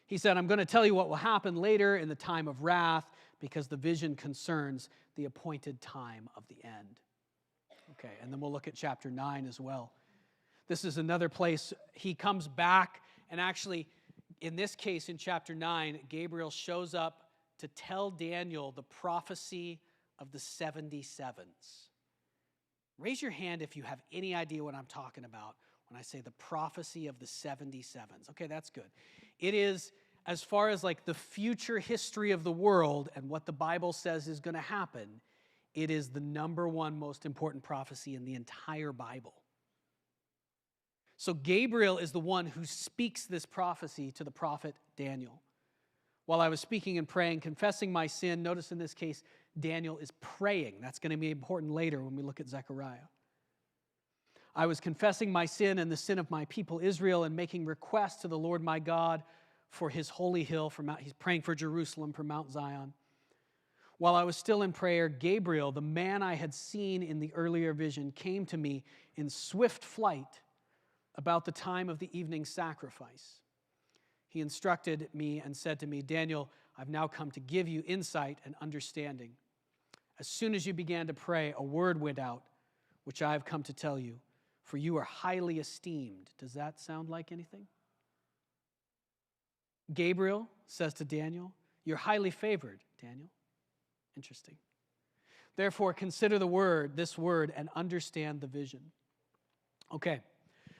He said, I'm going to tell you what will happen later in the time of wrath because the vision concerns the appointed time of the end. Okay, and then we'll look at chapter 9 as well. This is another place he comes back, and actually, in this case, in chapter 9, Gabriel shows up to tell Daniel the prophecy of the 70 sevens. Raise your hand if you have any idea what I'm talking about when I say the prophecy of the 70 sevens. Okay, that's good. It is, as far as like the future history of the world and what the Bible says is going to happen, it is the number one most important prophecy in the entire Bible. So Gabriel is the one who speaks this prophecy to the prophet Daniel. While I was speaking and praying, confessing my sin, notice in this case, Daniel is praying. That's going to be important later when we look at Zechariah. I was confessing my sin and the sin of my people Israel and making requests to the Lord my God for his holy hill. He's praying for Jerusalem, for Mount Zion. While I was still in prayer, Gabriel, the man I had seen in the earlier vision, came to me in swift flight about the time of the evening sacrifice. He instructed me and said to me, Daniel, I've now come to give you insight and understanding. As soon as you began to pray, a word went out, which I have come to tell you, for you are highly esteemed. Does that sound like anything? Gabriel says to Daniel, you're highly favored, Daniel. Interesting. Therefore, consider this word, and understand the vision. Okay.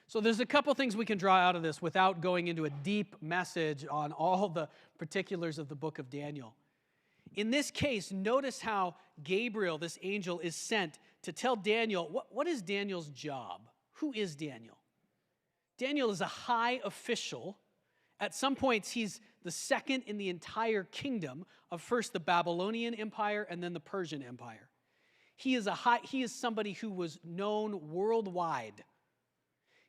So there's a couple things we can draw out of this without going into a deep message on all the particulars of the book of Daniel. In this case, notice how Gabriel, this angel, is sent to tell Daniel, what is Daniel's job? Who is Daniel? Daniel is a high official. At some points, he's the second in the entire kingdom of first the Babylonian Empire and then the Persian Empire. He is somebody who was known worldwide.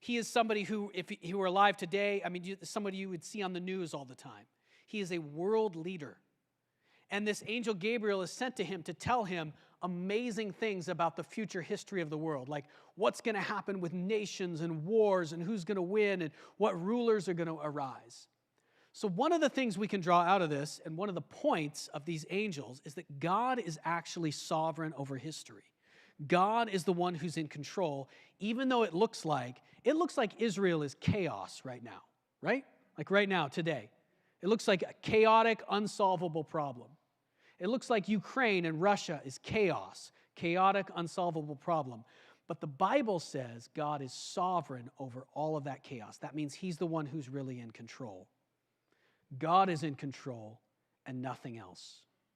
He is somebody who, if he were alive today, somebody you would see on the news all the time. He is a world leader. And this angel Gabriel is sent to him to tell him amazing things about the future history of the world, like what's going to happen with nations and wars and who's going to win and what rulers are going to arise. So one of the things we can draw out of this, and one of the points of these angels, is that God is actually sovereign over history. God is the one who's in control, even though it looks like Israel is chaos right now, right? Like right now, today. It looks like a chaotic, unsolvable problem. It looks like Ukraine and Russia is chaos, chaotic, unsolvable problem. But the Bible says God is sovereign over all of that chaos. That means he's the one who's really in control. God is in control and nothing else.